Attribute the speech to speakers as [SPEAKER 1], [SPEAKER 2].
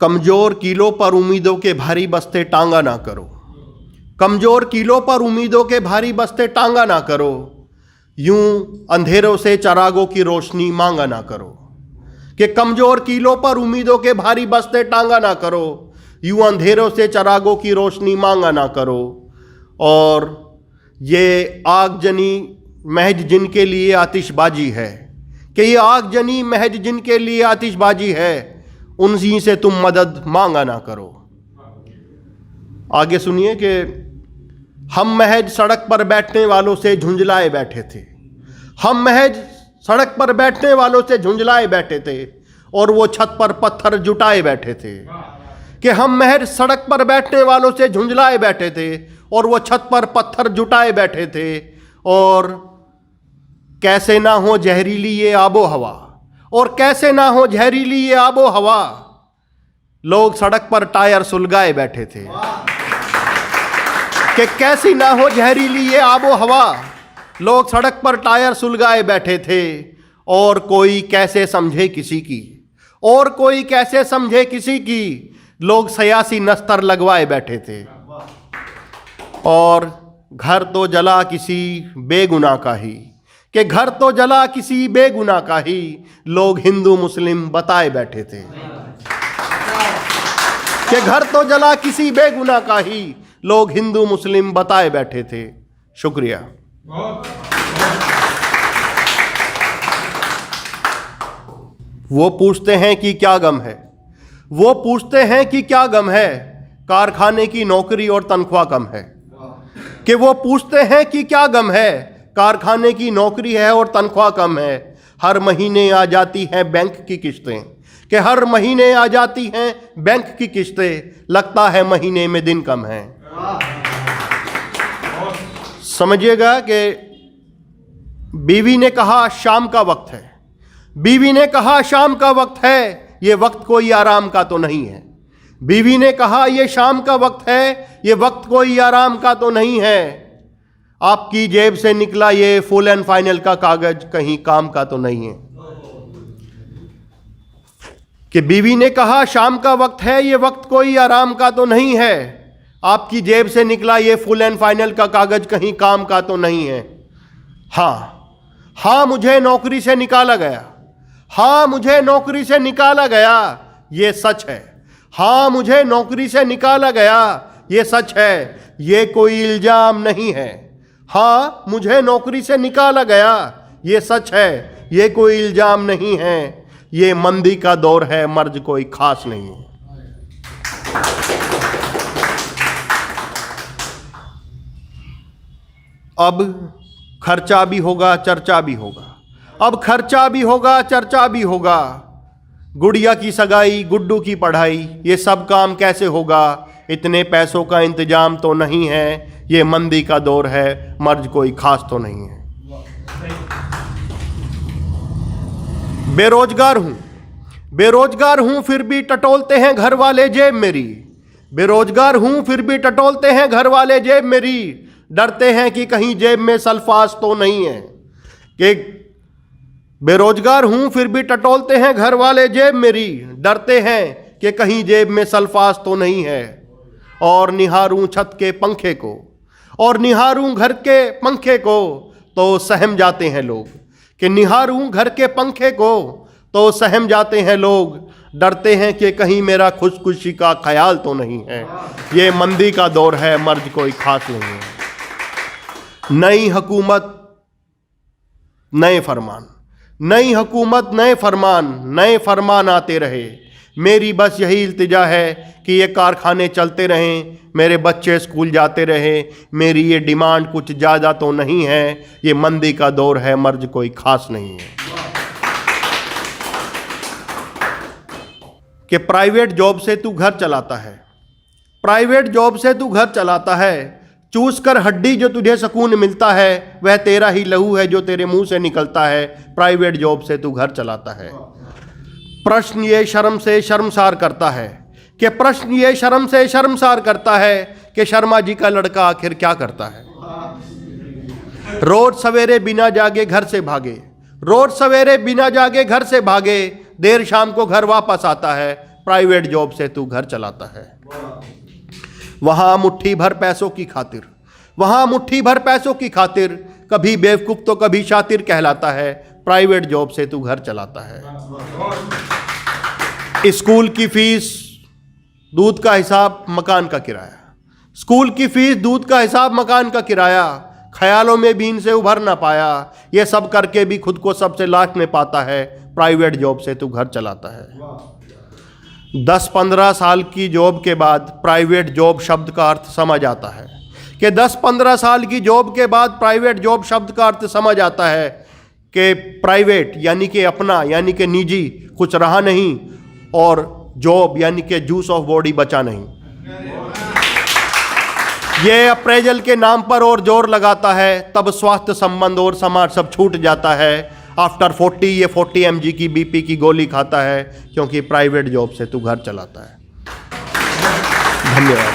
[SPEAKER 1] कमजोर कीलों पर उम्मीदों के भारी बस्ते टांगा ना करो। कमजोर कीलों पर उम्मीदों के भारी बस्ते टांगा ना करो। यूं अंधेरों से चरागों की रोशनी मांगा ना करो। कि कमजोर कीलों पर उम्मीदों के भारी बस्ते टांगा ना करो। यूं अंधेरों से चरागों की रोशनी मांगा ना करो। और ये आगजनी महज जिनके लिए आतिशबाजी है, कि ये आगजनी महज जिनके लिए आतिशबाजी है, उन्हीं से तुम मदद मांगा ना करो। आगे सुनिए कि हम महज सड़क पर बैठने वालों से झुंझलाए बैठे थे। हम महज सड़क पर बैठने वालों से झुंझलाए बैठे थे और वो छत पर पत्थर जुटाए बैठे थे। कि हम महज सड़क पर बैठने वालों से झुंझलाए बैठे थे और वो छत पर पत्थर जुटाए बैठे थे। और कैसे ना हो जहरीली ये आबो हवा, और कैसे ना हो जहरीली ये आबो हवा, लोग सड़क पर टायर सुलगाए बैठे थे। कि कैसी ना हो जहरीली ये आबो हवा, लोग सड़क पर टायर सुलगाए बैठे थे। और कोई कैसे समझे किसी की, और कोई कैसे समझे किसी की, लोग सियासी नस्तर लगवाए बैठे थे। और घर तो जला किसी बेगुनाह का ही, कि घर तो जला किसी बेगुनाह का ही, लोग हिंदू मुस्लिम बताए बैठे थे। कि घर तो जला किसी बेगुनाह का ही, लोग हिंदू मुस्लिम बताए बैठे थे। शुक्रिया। वो पूछते हैं कि क्या गम है, वो पूछते हैं कि क्या गम है, कारखाने की नौकरी और तनख्वाह कम है। कि वो पूछते हैं कि क्या गम है, कारखाने की नौकरी है और तनख्वाह कम है। हर महीने आ जाती हैं बैंक की किस्तें, कि हर महीने आ जाती हैं बैंक की किस्तें, लगता है महीने में दिन कम है। समझिएगा कि बीवी ने कहा शाम का वक्त है, बीवी ने कहा शाम का वक्त है, ये वक्त कोई आराम का तो नहीं है। बीवी ने कहा ये शाम का वक्त है, ये वक्त कोई आराम का तो नहीं है। आपकी जेब से निकला ये फुल एंड फाइनल का कागज कहीं काम का तो नहीं है। कि बीवी ने कहा शाम का वक्त है, ये वक्त कोई आराम का तो नहीं है। आपकी जेब से निकला ये फुल एंड फाइनल का कागज कहीं काम का तो नहीं है। हाँ मुझे नौकरी से निकाला गया, हाँ मुझे नौकरी से निकाला गया, ये सच है। हाँ मुझे नौकरी से निकाला गया, ये सच है, ये कोई इल्जाम नहीं है। हाँ मुझे नौकरी से निकाला गया, ये सच है, ये कोई इल्जाम नहीं है। ये मंदी का दौर है, मर्ज कोई खास नहीं है। अब खर्चा भी होगा, चर्चा भी होगा। अब खर्चा भी होगा, चर्चा भी होगा। गुड़िया की सगाई, गुड्डू की पढ़ाई, ये सब काम कैसे होगा? इतने पैसों का इंतजाम तो नहीं है। ये मंदी का दौर है, मर्ज कोई खास तो नहीं है। बेरोजगार हूं, बेरोजगार हूं, फिर भी टटोलते हैं घर वाले जेब मेरी। बेरोजगार हूं, फिर भी टटोलते हैं घर वाले जेब मेरी। डरते हैं कि कहीं जेब में सल्फास तो नहीं है। कि बेरोजगार हूं, फिर भी टटोलते हैं घर वाले जेब मेरी। डरते हैं कि कहीं जेब में सल्फास तो नहीं है। और निहारूं छत के पंखे को, और निहारूं घर के पंखे को, तो सहम जाते हैं लोग। कि निहारूं घर के पंखे को, तो सहम जाते हैं लोग। डरते हैं कि कहीं मेरा खुदकुशी का ख्याल तो नहीं है। ये मंदी का दौर है, मर्ज कोई खास नहीं है। नई हुकूमत नए फरमान, नई हुकूमत नए फरमान, नए फरमान आते रहे। मेरी बस यही इल्तिजा है कि ये कारखाने चलते रहें, मेरे बच्चे स्कूल जाते रहे। मेरी ये डिमांड कुछ ज़्यादा तो नहीं है। ये मंदी का दौर है, मर्ज कोई खास नहीं है। कि प्राइवेट जॉब से तू घर चलाता है, प्राइवेट जॉब से तू घर चलाता है। चूस कर हड्डी जो तुझे सुकून मिलता है, वह तेरा ही लहू है जो तेरे मुंह से निकलता है। प्राइवेट जॉब से तू घर चलाता है। प्रश्न ये शर्म से शर्मसार करता है, कि प्रश्न ये शर्म से शर्मसार करता है कि शर्मा जी का लड़का आखिर क्या करता है। रोज सवेरे बिना जागे घर से भागे, रोज सवेरे बिना जागे घर से भागे, देर शाम को घर वापस आता है। प्राइवेट जॉब से तू घर चलाता है। वहाँ मुट्ठी भर पैसों की खातिर, वहाँ मुट्ठी भर पैसों की खातिर कभी बेवकूफ़ तो कभी शातिर कहलाता है। प्राइवेट जॉब से तू घर चलाता है। स्कूल की फीस, दूध का हिसाब, मकान का किराया। स्कूल की फीस, दूध का हिसाब, मकान का किराया। ख्यालों में भी इनसे उभर ना पाया। ये सब करके भी खुद को सबसे लास्ट में पाता है। प्राइवेट जॉब से तू घर चलाता है। 10-15 साल की जॉब के बाद प्राइवेट जॉब शब्द का अर्थ समझ आता है कि 10-15 साल की जॉब के बाद प्राइवेट जॉब शब्द का अर्थ समझ आता है कि प्राइवेट यानी कि अपना, यानी कि निजी कुछ रहा नहीं, और जॉब यानी कि जूस ऑफ बॉडी बचा नहीं। ये अप्रेजल के नाम पर और जोर लगाता है, तब स्वास्थ्य संबंध और समाज सब छूट जाता है। आफ्टर 40 ये 40 mg की बीपी की गोली खाता है, क्योंकि प्राइवेट जॉब से तू घर चलाता है। धन्यवाद।